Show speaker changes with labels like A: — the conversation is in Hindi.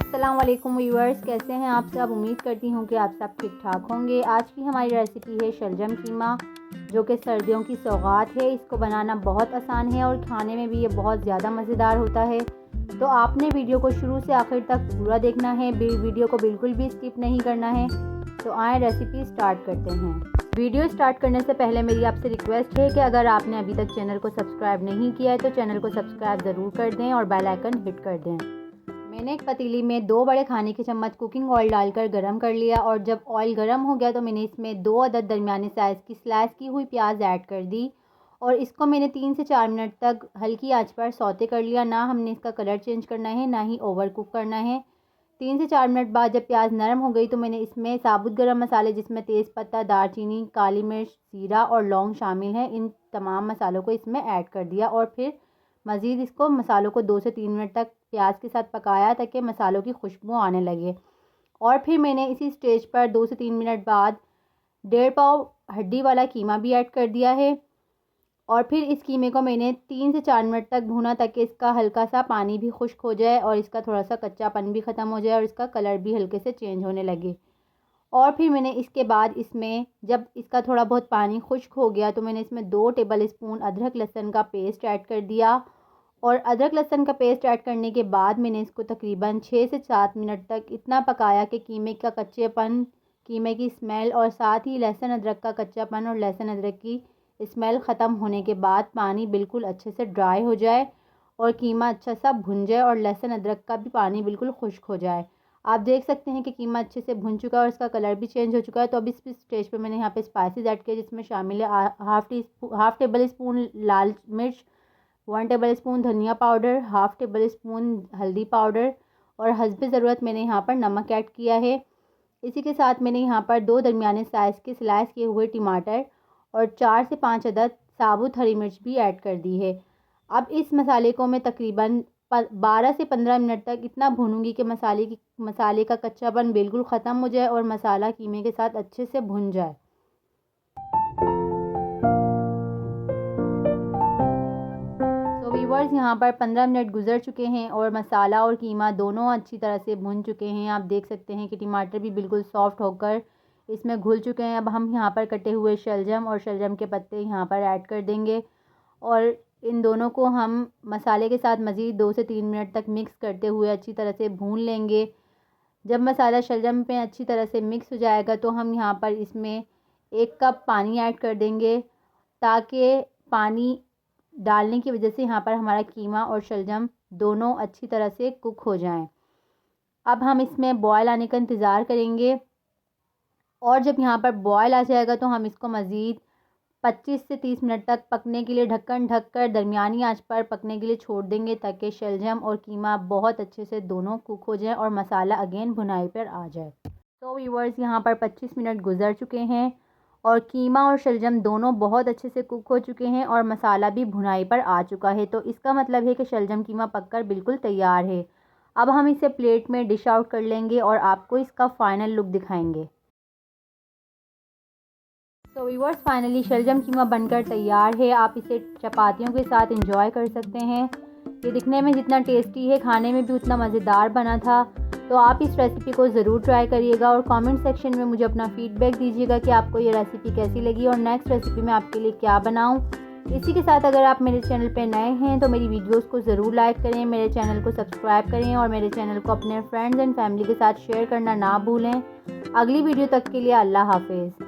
A: अस्सलाम वालेकुम व्यूअर्स, कैसे हैं आप सब। उम्मीद करती हूँ कि आप सब ठीक ठाक होंगे। आज की हमारी रेसिपी है शलजम कीमा, जो कि सर्दियों की सौगात है। इसको बनाना बहुत आसान है और खाने में भी ये बहुत ज़्यादा मज़ेदार होता है। तो आपने वीडियो को शुरू से आखिर तक पूरा देखना है, वीडियो को बिल्कुल भी स्किप नहीं करना है। तो आए रेसिपी स्टार्ट करते हैं। वीडियो स्टार्ट करने से पहले मेरी आपसे रिक्वेस्ट है कि अगर आपने अभी तक चैनल को सब्सक्राइब नहीं किया है तो चैनल को सब्सक्राइब ज़रूर कर दें और बेल आइकन हिट कर दें। मैंने एक पतीली में 2 बड़े खाने के चम्मच कुकिंग ऑयल डालकर गरम कर लिया और जब ऑयल गरम हो गया तो मैंने इसमें 2 अदद दरमियाने साइज़ की स्लाइस की हुई प्याज ऐड कर दी और इसको मैंने 3 से 4 मिनट तक हल्की आंच पर सौते कर लिया। ना हमने इसका कलर चेंज करना है, ना ही ओवर कुक करना है। 3 से 4 मिनट बाद जब प्याज नरम हो गई तो मैंने इसमें साबुत गरम मसाले, जिसमें तेज़पत्ता, दालचीनी, काली मिर्च, जीरा और लौंग शामिल हैं, इन तमाम मसालों को इसमें ऐड कर दिया और फिर मज़ीद इसको मसालों को 2 से 3 मिनट तक प्याज के साथ पकाया ताकि मसालों की खुशबू आने लगे। और फिर मैंने इसी स्टेज पर 2 से 3 मिनट बाद 1.5 पाव हड्डी वाला कीमा भी ऐड कर दिया है और फिर इस कीमे को मैंने 3 से 4 मिनट तक भूना ताकि इसका हल्का सा पानी भी खुश्क हो जाए और इसका थोड़ा सा कच्चापन भी ख़त्म हो जाए और इसका कलर भी हल्के से चेंज होने लगे। और फिर मैंने इसके बाद इसमें जब इसका थोड़ा बहुत पानी खुश्क हो गया तो मैंने इसमें 2 टेबल स्पून अदरक लहसुन का पेस्ट ऐड कर दिया और अदरक लहसुन का पेस्ट ऐड करने के बाद मैंने इसको तकरीबन 6 से 7 मिनट तक इतना पकाया कि कीमे का कच्चेपन, कीमे की स्मेल और साथ ही लहसुन अदरक का कच्चापन और लहसुन अदरक की स्मेल ख़त्म होने के बाद पानी बिल्कुल अच्छे से ड्राई हो जाए और कीमा अच्छा सा भुन जाए और लहसुन अदरक का भी पानी बिल्कुल खुश्क हो जाए। आप देख सकते हैं कि कीमा अच्छे से भुन चुका है और इसका कलर भी चेंज हो चुका है। तो अब इस स्टेज पे मैंने यहाँ पे स्पाइसेस ऐड किए, जिसमें शामिल है हाफ़ टेबल स्पून लाल मिर्च, 1 टेबल स्पून धनिया पाउडर, हाफ़ टेबल स्पून हल्दी पाउडर और हस्बे ज़रूरत मैंने यहाँ पर नमक ऐड किया है। इसी के साथ मैंने यहाँ पर 2 दरमियाने साइज़ के स्लाइस किए हुए टमाटर और 4 से 5 अदद साबुत हरी मिर्च भी ऐड कर दी है। अब इस मसाले को मैं तकरीबन 12 से 15 मिनट तक इतना भूनूंगी कि मसाले का कच्चापन बिल्कुल ख़त्म हो जाए और मसाला कीमे के साथ अच्छे से भुन जाए। तो व्यूअर्स, यहाँ पर 15 मिनट गुजर चुके हैं और मसाला और कीमा दोनों अच्छी तरह से भुन चुके हैं। आप देख सकते हैं कि टमाटर भी बिल्कुल सॉफ्ट होकर इसमें घुल चुके हैं। अब हम यहाँ पर कटे हुए शलजम और शलजम के पत्ते यहाँ पर ऐड कर देंगे और इन दोनों को हम मसाले के साथ मज़ीद 2 से 3 मिनट तक मिक्स करते हुए अच्छी तरह से भून लेंगे। जब मसाला शलजम पे अच्छी तरह से मिक्स हो जाएगा तो हम यहाँ पर इसमें 1 कप पानी ऐड कर देंगे ताकि पानी डालने की वजह से यहाँ पर हमारा कीमा और शलजम दोनों अच्छी तरह से कुक हो जाएं। अब हम इसमें बॉयल आने का इंतज़ार करेंगे और जब यहाँ पर बॉयल आ जाएगा तो हम इसको मज़ीद 25 से 30 मिनट तक पकने के लिए ढक्कन ढककर दरमियानी आंच पर पकने के लिए छोड़ देंगे ताकि शलजम और कीमा बहुत अच्छे से दोनों कुक हो जाएं और मसाला अगेन भुनाई पर आ जाए। तो व्यूअर्स, यहाँ पर 25 मिनट गुजर चुके हैं और कीमा और शलजम दोनों बहुत अच्छे से कुक हो चुके हैं और मसाला भी भुनाई पर आ चुका है। तो इसका मतलब है कि शलजम कीमा पककर बिल्कुल तैयार है। अब हम इसे प्लेट में डिश आउट कर लेंगे और आपको इसका फ़ाइनल लुक दिखाएंगे। तो व्यूअर्स, फाइनली शलजम कीमा बनकर तैयार है। आप इसे चपातियों के साथ एंजॉय कर सकते हैं। ये दिखने में जितना टेस्टी है, खाने में भी उतना मज़ेदार बना था। तो आप इस रेसिपी को ज़रूर ट्राई करिएगा और कमेंट सेक्शन में मुझे अपना फ़ीडबैक दीजिएगा कि आपको ये रेसिपी कैसी लगी और नेक्स्ट रेसिपी में आपके लिए क्या बनाऊँ। इसी के साथ अगर आप मेरे चैनल पर नए हैं तो मेरी वीडियोस को ज़रूर लाइक करें, मेरे चैनल को सब्सक्राइब करें और मेरे चैनल को अपने फ्रेंड्स एंड फैमिली के साथ शेयर करना ना भूलें। अगली वीडियो तक के लिए अल्लाह हाफिज़।